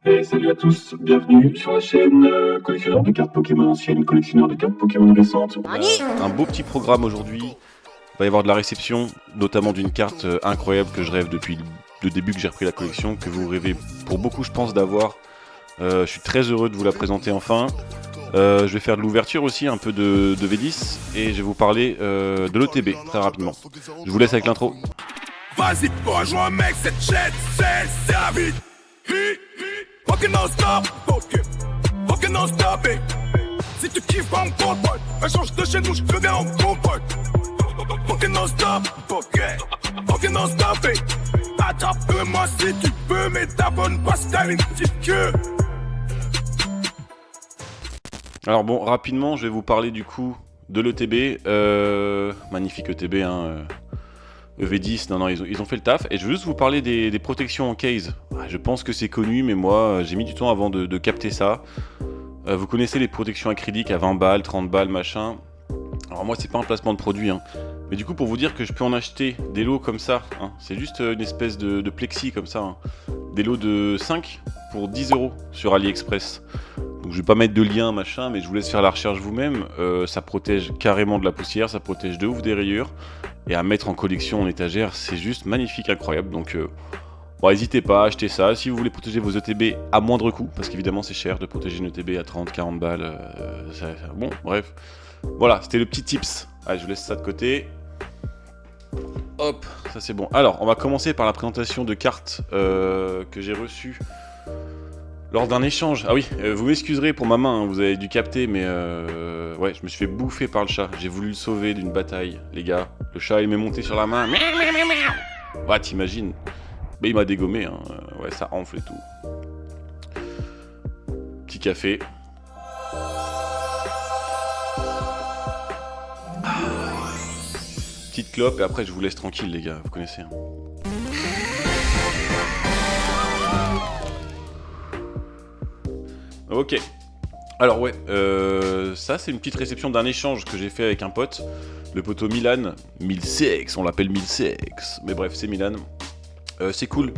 Et salut à tous, bienvenue sur la chaîne collectionneur de cartes Pokémon anciennes, collectionneur de cartes Pokémon récentes. Un beau petit programme aujourd'hui. Il va y avoir de la réception, notamment d'une carte incroyable que je rêve depuis le début que j'ai repris la collection, que vous rêvez pour beaucoup je pense d'avoir. Je suis très heureux de vous la présenter enfin. Je vais faire de l'ouverture aussi, un peu de V10, et je vais vous parler de l'ETB très rapidement. Je vous laisse avec l'intro. Vas-y, rejoins mec, cette chaîne, c'est la vie. Fucking non-stop, fucking non-stop. Si tu kiffes pas mon pote, change de chaîne ou je deviens en gros pote. Fucking non-stop, fucking non-stop. Attrape-moi si tu peux, mais t'abonnes parce que t'as une petite queue. Alors bon, rapidement, je vais vous parler du coup de l'ETB. Magnifique ETB, hein. EV10, non, ils ont fait le taf. Et je veux juste vous parler des protections en case. Je pense que c'est connu, mais moi, j'ai mis du temps avant de capter ça. Vous connaissez les protections acryliques à 20 balles, 30 balles, machin. Alors moi, c'est pas un placement de produit, hein. Mais du coup, pour vous dire que je peux en acheter des lots comme ça, hein. C'est juste une espèce de plexi comme ça, hein. Des lots de 5 pour 10 € sur AliExpress. Donc je vais pas mettre de lien, machin, mais je vous laisse faire la recherche vous-même. Ça protège carrément de la poussière, ça protège de ouf des rayures. Et à mettre en collection en étagère, c'est juste magnifique, incroyable. Donc bon, n'hésitez pas à acheter ça. Si vous voulez protéger vos ETB à moindre coût, parce qu'évidemment c'est cher de protéger une ETB à 30-40 balles. Bon, bref. Voilà, c'était le petit tips. Allez, je vous laisse ça de côté. Hop, ça c'est bon. Alors, on va commencer par la présentation de cartes que j'ai reçues lors d'un échange. Ah oui, vous m'excuserez pour ma main, hein, vous avez dû capter, mais ouais, je me suis fait bouffer par le chat. J'ai voulu le sauver d'une bataille, les gars. Le chat, il m'est monté sur la main. Ouais, t'imagines. Mais il m'a dégommé, hein. Ouais, ça enfle et tout. Petit café. Petite clope, et après je vous laisse tranquille, les gars, vous connaissez. Hein. Ok. Alors ouais, ça c'est une petite réception d'un échange que j'ai fait avec un pote. Le poteau Milan. Milsex, on l'appelle Milsex. Mais bref, c'est Milan. C'est cool.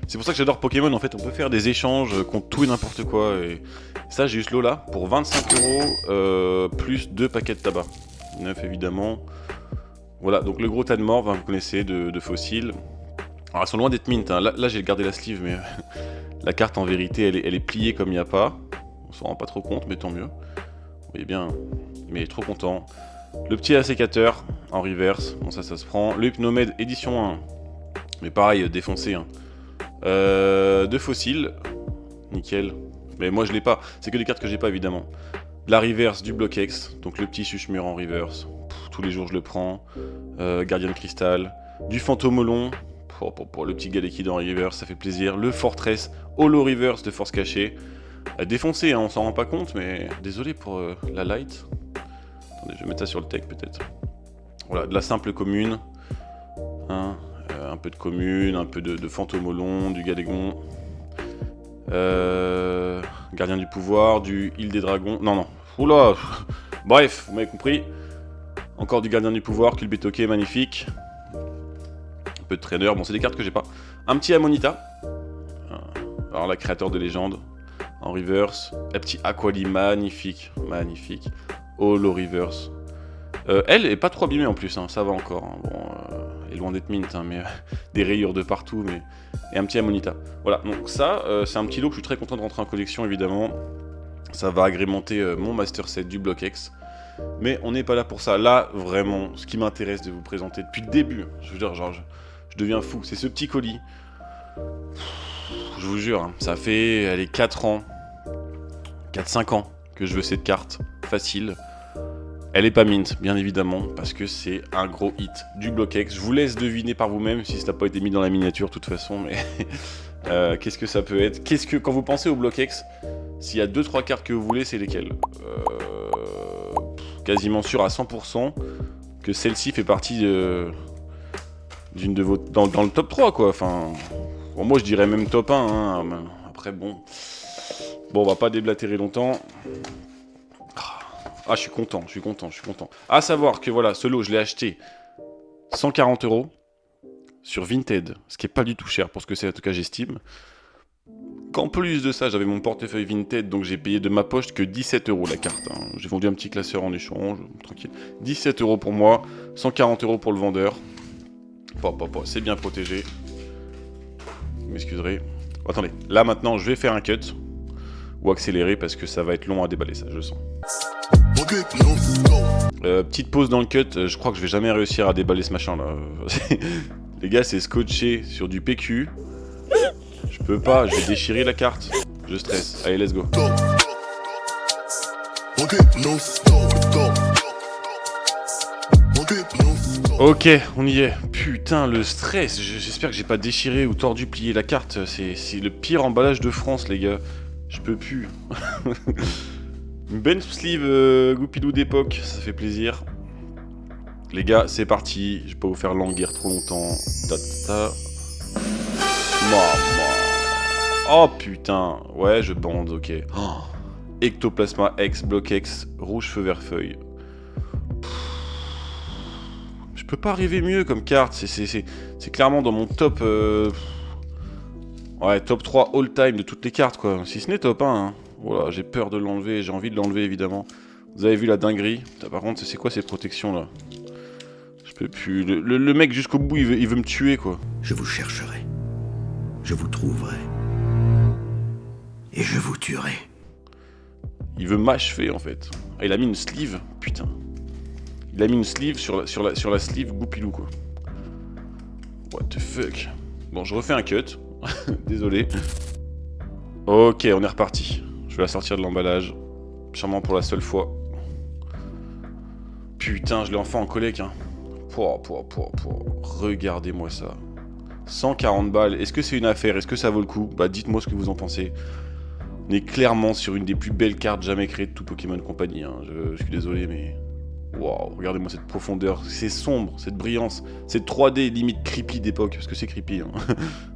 C'est pour ça que j'adore Pokémon, en fait, on peut faire des échanges contre tout et n'importe quoi. Et ça, j'ai eu ce lot là pour 25 € plus 2 paquets de tabac. 9 évidemment. Voilà, donc le gros tas de morts, hein, vous connaissez, de fossiles. Alors elles sont loin d'être mint, hein. Là j'ai gardé la sleeve, mais la carte en vérité elle est pliée comme il n'y a pas. On s'en rend pas trop compte, mais tant mieux. Vous voyez bien, mais trop content. Le petit assécateur en reverse, bon ça se prend. Le Hypnomède édition 1, mais pareil, défoncé. Hein. De fossiles, nickel. Mais moi je l'ai pas, c'est que des cartes que j'ai pas évidemment. La reverse du Block-X, donc le petit Chuchemur en reverse. Tous les jours je le prends. Gardien de cristal. Du Fantomolon. Pour le petit Galekid en reverse, ça fait plaisir. Le Fortress Holo Reverse de force cachée. Défoncé, hein, on s'en rend pas compte, mais désolé pour la light. Attendez, je vais mettre ça sur le tech peut-être. Voilà, de la simple commune. Hein, un peu de commune, un peu de Fantomolon, du Galégon. Gardien du pouvoir, du Île des Dragons. Non. Oula. Bref, vous m'avez compris. Encore du Gardien du pouvoir, Culbetoke, magnifique. Un peu de trainer, bon c'est des cartes que j'ai pas. Un petit Amonita. Alors la créateur de légende. En reverse. Un petit Aquali, magnifique. Magnifique. Holo reverse. Elle est pas trop abîmée en plus, hein, ça va encore. Hein. Bon, elle est loin d'être mint, hein, mais des rayures de partout. Mais... Et un petit Amonita. Voilà, donc ça, c'est un petit lot que je suis très content de rentrer en collection évidemment. Ça va agrémenter mon Master Set du Block-X. Mais on n'est pas là pour ça. Là, vraiment, ce qui m'intéresse de vous présenter depuis le début, je veux dire, genre, je deviens fou. C'est ce petit colis. Je vous jure, hein, ça fait, allez, 4 ans, 4-5 ans que je veux cette carte. Facile. Elle est pas mint, bien évidemment, parce que c'est un gros hit du Block-X. Je vous laisse deviner par vous-même si ça n'a pas été mis dans la miniature, de toute façon, mais qu'est-ce que ça peut être? Quand vous pensez au Block-X, s'il y a 2-3 cartes que vous voulez, c'est lesquelles? Quasiment sûr à 100% que celle-ci fait partie d'une de vos... Dans le top 3, quoi. Enfin, bon, moi, je dirais même top 1. Hein. Après, bon, on va pas déblatérer longtemps. Ah, je suis content. À savoir que, voilà, ce lot, je l'ai acheté 140 € sur Vinted, ce qui est pas du tout cher pour ce que c'est, en tout cas, j'estime. qu'en plus de ça, j'avais mon portefeuille Vinted, donc j'ai payé de ma poche que 17 € la carte. Hein. J'ai vendu un petit classeur en échange, tranquille. 17 € pour moi, 140 € pour le vendeur. C'est bien protégé. Vous m'excuserez. Attendez, là maintenant, je vais faire un cut. Ou accélérer parce que ça va être long à déballer, ça, je le sens. Petite pause dans le cut, je crois que je vais jamais réussir à déballer ce machin là. Les gars, c'est scotché sur du PQ. Je peux pas, je vais déchirer la carte. Je stresse. Allez, let's go. Ok, on y est. Putain, le stress. J'espère que j'ai pas déchiré ou tordu plié la carte. C'est le pire emballage de France, les gars. Je peux plus. Une bench sleeve Goupilou d'époque, ça fait plaisir. Les gars, c'est parti. Je vais pas vous faire languir trop longtemps. Oh putain. Ouais, je bande, ok. Oh. Ectoplasma X, Block X, rouge feu vert feuille. Je peux pas rêver mieux comme carte. C'est clairement dans mon top. Ouais, top 3 all time de toutes les cartes, quoi. Si ce n'est top 1. Hein. Voilà, j'ai peur de l'enlever. J'ai envie de l'enlever, évidemment. Vous avez vu la dinguerie. Putain, par contre, c'est quoi ces protections, là? Je peux plus. Le mec, jusqu'au bout, il veut me tuer, quoi. Je vous chercherai. Je vous trouverai. Et je vous tuerai. Il veut m'achever, en fait. Ah, il a mis une sleeve. Putain. Il a mis une sleeve sur la sleeve Goupilou, quoi. What the fuck. Bon, je refais un cut. Désolé. Ok, on est reparti. Je vais la sortir de l'emballage. Charmant pour la seule fois. Putain, je l'ai enfin en collègue. Hein. Regardez-moi ça. 140 balles. Est-ce que c'est une affaire? Est-ce que ça vaut le coup? Bah, dites-moi ce que vous en pensez. On est clairement sur une des plus belles cartes jamais créées de tout Pokémon Company. Hein. Je suis désolé, mais... Waouh, regardez-moi cette profondeur. C'est sombre, cette brillance. Cette 3D limite creepy d'époque. Parce que c'est creepy. Hein.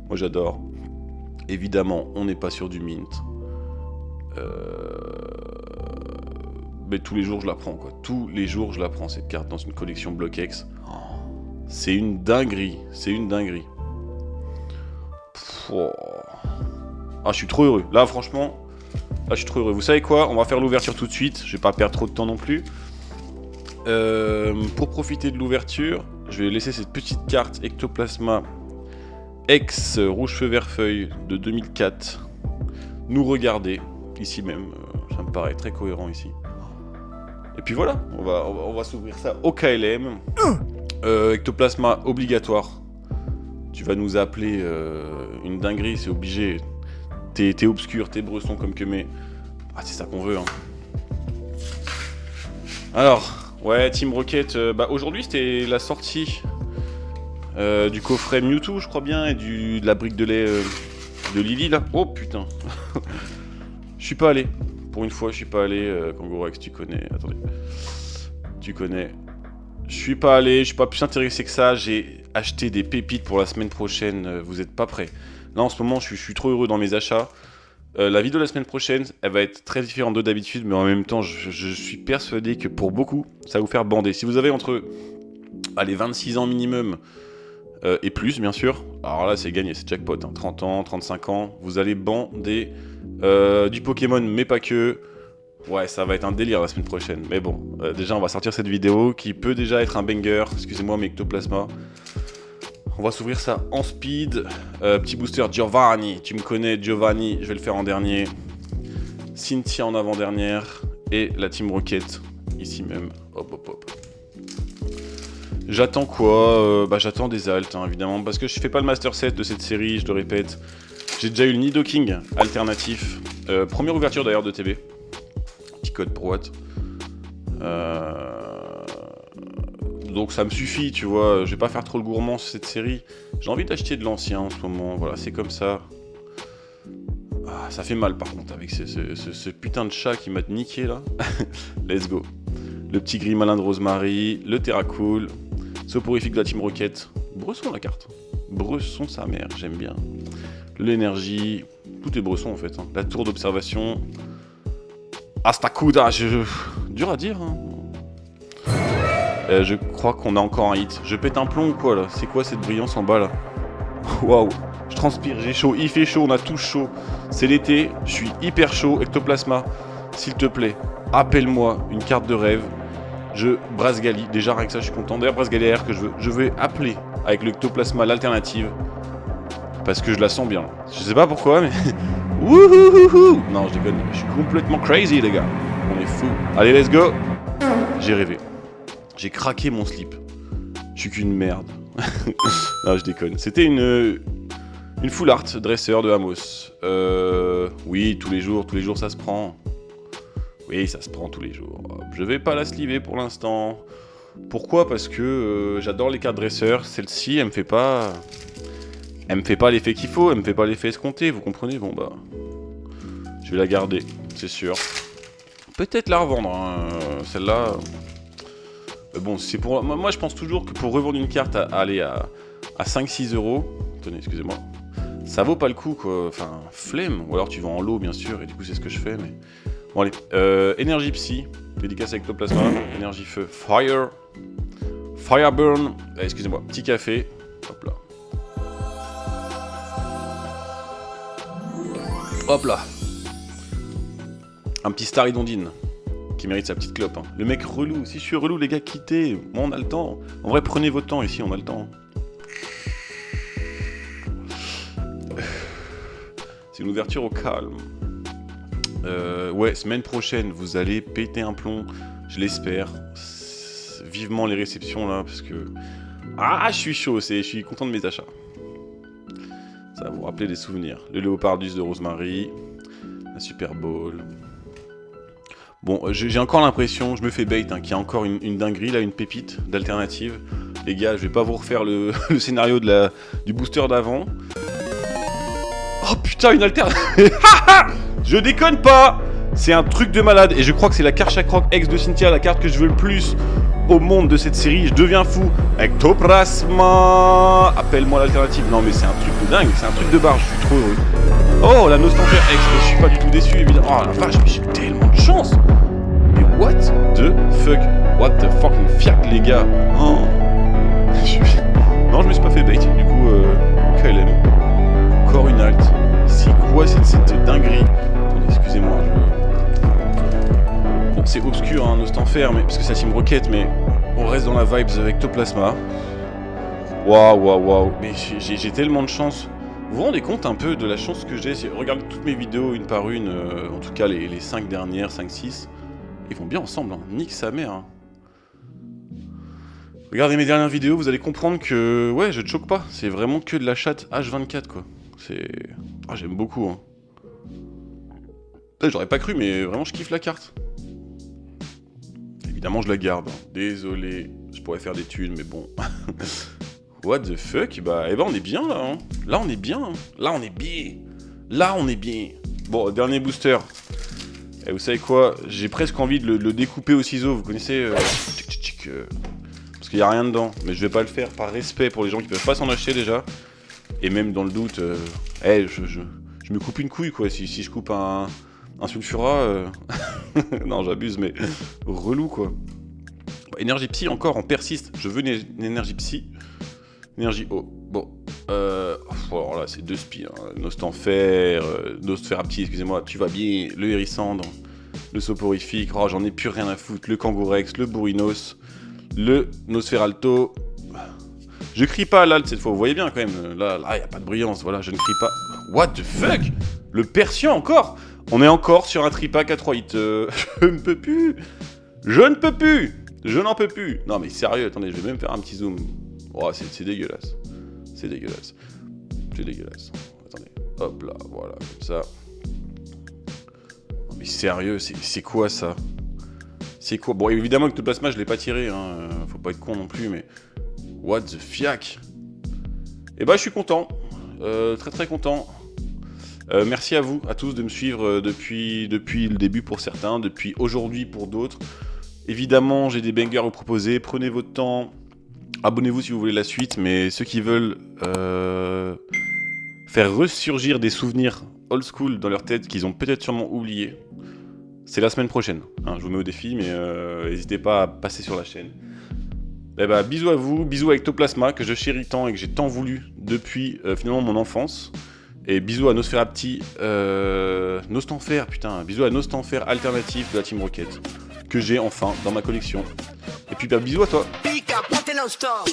Moi, j'adore. Évidemment, on n'est pas sur du mint. Mais tous les jours, je la prends, quoi. Tous les jours, je la prends, cette carte, dans une collection Block X. C'est une dinguerie. C'est une dinguerie. Ah, je suis trop heureux. Là, franchement, là, je suis trop heureux. Vous savez quoi? On va faire l'ouverture tout de suite. Je vais pas perdre trop de temps non plus. Pour profiter de l'ouverture, je vais laisser cette petite carte Ectoplasma X rouge feu vert feuille de 2004 nous regarder ici même. Ça me paraît très cohérent ici. Et puis voilà, on va s'ouvrir ça au KLM. Ectoplasma obligatoire. Tu vas nous appeler une dinguerie, c'est obligé. T'es obscur, t'es bresson comme que mais. Ah, c'est ça qu'on veut, hein. Alors, ouais, Team Rocket. Bah, aujourd'hui, c'était la sortie du coffret Mewtwo, je crois bien, et de la brique de lait de Lily, là. Oh, putain. Je suis pas allé. Pour une fois, je suis pas allé. Kangourex, tu connais. Attendez. Tu connais. Je suis pas allé, je suis pas plus intéressé que ça. J'ai acheté des pépites pour la semaine prochaine. Vous êtes pas prêts. Là, en ce moment, je suis trop heureux dans mes achats. La vidéo de la semaine prochaine, elle va être très différente de d'habitude, mais en même temps, je suis persuadé que pour beaucoup, ça va vous faire bander. Si vous avez entre les 26 ans minimum et plus, bien sûr, alors là, c'est gagné, c'est jackpot. Hein. 30 ans, 35 ans, vous allez bander du Pokémon, mais pas que. Ouais, ça va être un délire la semaine prochaine. Mais bon, déjà, on va sortir cette vidéo qui peut déjà être un banger. Excusez-moi, mais Ectoplasma. On va s'ouvrir ça en speed. Petit booster Giovanni. Tu me connais, Giovanni. Je vais le faire en dernier. Cynthia en avant-dernière. Et la Team Rocket. Ici même. Hop, hop, hop. J'attends quoi? J'attends des alts, hein, évidemment. Parce que je fais pas le Master Set de cette série, je le répète. J'ai déjà eu le Nidoking alternatif. Première ouverture d'ailleurs de TB. Petit code pour Watt. Donc ça me suffit, tu vois, je vais pas faire trop le gourmand sur cette série. J'ai envie d'acheter de l'ancien en ce moment, voilà, c'est comme ça. Ah, ça fait mal par contre avec ce putain de chat qui m'a niqué là. Let's go. Le petit gris malin de Rosemary, le Terracool, soporifique de la Team Rocket. Bresson la carte. Bresson sa mère, j'aime bien. L'énergie, tout est Bresson en fait. Hein. La tour d'observation. Astakuda, dur à dire. Hein. Je crois qu'on a encore un hit. Je pète un plomb ou quoi là? C'est quoi cette brillance en bas là? Waouh! Je transpire, j'ai chaud, il fait chaud, on a tous chaud. C'est l'été, je suis hyper chaud. Ectoplasma, s'il te plaît, appelle-moi une carte de rêve. Je Brasgali, déjà rien que ça je suis content. D'ailleurs Brasgali AR que je vais appeler avec le Ectoplasma l'alternative. Parce que je la sens bien. Je sais pas pourquoi mais... Wouhouhouhou. Non je déconne, je suis complètement crazy les gars. On est fou. Allez let's go. J'ai rêvé. J'ai craqué mon slip. Je suis qu'une merde. Non je déconne. C'était une full art dresseur de Amos. Oui tous les jours ça se prend. Oui, ça se prend tous les jours. Je vais pas la sliver pour l'instant. Pourquoi ? Parce que j'adore les cartes dresseurs. Celle-ci, elle me fait pas l'effet qu'il faut. Elle me fait pas l'effet escompté. Vous comprenez ? Bon bah, je vais la garder, c'est sûr. Peut-être la revendre. Hein. Celle-là. Bon, c'est pour. Moi, je pense toujours que pour revendre une carte à 5-6 €. Attendez, excusez-moi. Ça vaut pas le coup, quoi. Enfin, flemme. Ou alors tu vends en lot, bien sûr. Et du coup, c'est ce que je fais, mais. Bon allez, énergie psy, dédicace avec Ectoplasma, énergie feu, Fireburn, excusez-moi, petit café, hop là. Hop là. Un petit Staridondine, qui mérite sa petite clope. Hein. Le mec relou, si je suis relou les gars, quittez, moi on a le temps. En vrai prenez votre temps ici, on a le temps. C'est une ouverture au calme. Ouais, semaine prochaine, vous allez péter un plomb, je l'espère. Vivement les réceptions là, parce que... Ah, je suis chaud, je suis content de mes achats. Ça va vous rappeler des souvenirs. Le Léopardus de Rosemary, la Super Bowl. Bon, j'ai encore l'impression, je me fais bait, hein, qu'il y a encore une dinguerie là, une pépite d'alternative. Les gars, je vais pas vous refaire le scénario du booster d'avant. Oh putain, une alternative. Je déconne pas. C'est un truc de malade. Et je crois que c'est la Karchakroc ex de Cynthia, la carte que je veux le plus au monde de cette série. Je deviens fou. Ectoplasma. Appelle-moi l'alternative. Non mais c'est un truc de dingue. C'est un truc de barre. Je suis trop heureux. Oh, la Nostamper ex. Je suis pas du tout déçu évidemment. Oh la vache, mais j'ai tellement de chance. Mais what the fuck. What the fucking fiac les gars. Oh. Non, je me suis pas fait bait. Du coup, KLM. Encore une alt. C'est quoi cette dinguerie? Attendez, excusez-moi. Bon, c'est obscur, hein, Nostanfer, mais parce que c'est la Team Rocket, mais on reste dans la vibes avec Ectoplasma. Waouh. Mais j'ai tellement de chance. Vous vous rendez compte un peu de la chance que j'ai? Regardez toutes mes vidéos une par une, en tout cas les 5 dernières, 5-6. Ils vont bien ensemble, hein. Nique sa mère. Hein. Regardez mes dernières vidéos, vous allez comprendre que, ouais, je te choque pas. C'est vraiment que de la chatte H24, quoi. C'est... Ah, j'aime beaucoup, hein. J'aurais pas cru, mais vraiment, je kiffe la carte. Évidemment, je la garde. Hein. Désolé, je pourrais faire des thunes, mais bon. What the fuck? Bah, eh ben, on est bien, là, hein. Là, on est bien. Hein. Là, on est bien. Là, on est bien. Bon, dernier booster. Et vous savez quoi? J'ai presque envie de le découper au ciseau. Vous connaissez... Parce qu'il n'y a rien dedans. Mais je vais pas le faire par respect pour les gens qui peuvent pas s'en acheter, déjà. Et même dans le doute, je me coupe une couille quoi, si je coupe un sulfura, non j'abuse mais relou quoi. Bah, énergie psy encore, on persiste, je veux une énergie psy, énergie eau, bon, alors là c'est deux spies, hein. Nostanfer, Nosferapti, excusez-moi, tu vas bien, le Hérissandre, le Soporifique, oh j'en ai plus rien à foutre, le Kangourex, le Bourrinos, le Nosferalto. Je crie pas là cette fois, vous voyez bien quand même, là y a pas de brillance, voilà, je ne crie pas. What the fuck? Le Persian encore? On est encore sur un tripack à 3 hits, je ne peux plus. Je n'en peux plus. Non mais sérieux, attendez, je vais même faire un petit zoom. Oh, c'est dégueulasse. C'est dégueulasse. Attendez, hop là, voilà, comme ça. Non mais sérieux, c'est quoi ça? C'est quoi? Bon, évidemment que Ectoplasma, je l'ai pas tiré, hein, faut pas être con non plus, mais... What the fiac? Et bah je suis content, très content. Merci à vous, à tous de me suivre depuis le début pour certains, depuis aujourd'hui pour d'autres. Évidemment j'ai des bangers à vous proposer, prenez votre temps, abonnez-vous si vous voulez la suite, mais ceux qui veulent faire ressurgir des souvenirs old school dans leur tête qu'ils ont peut-être sûrement oubliés, c'est la semaine prochaine. Hein, je vous mets au défi, mais n'hésitez pas à passer sur la chaîne. Eh bah, bisous à vous, bisous à Ectoplasma que je chéris tant et que j'ai tant voulu depuis finalement mon enfance. Et bisous à Nosferapti, Nostanfer, putain, bisous à Nostanfer alternatif de la Team Rocket, que j'ai enfin dans ma collection. Et puis bah, bisous à toi. Pika, ponte non stop.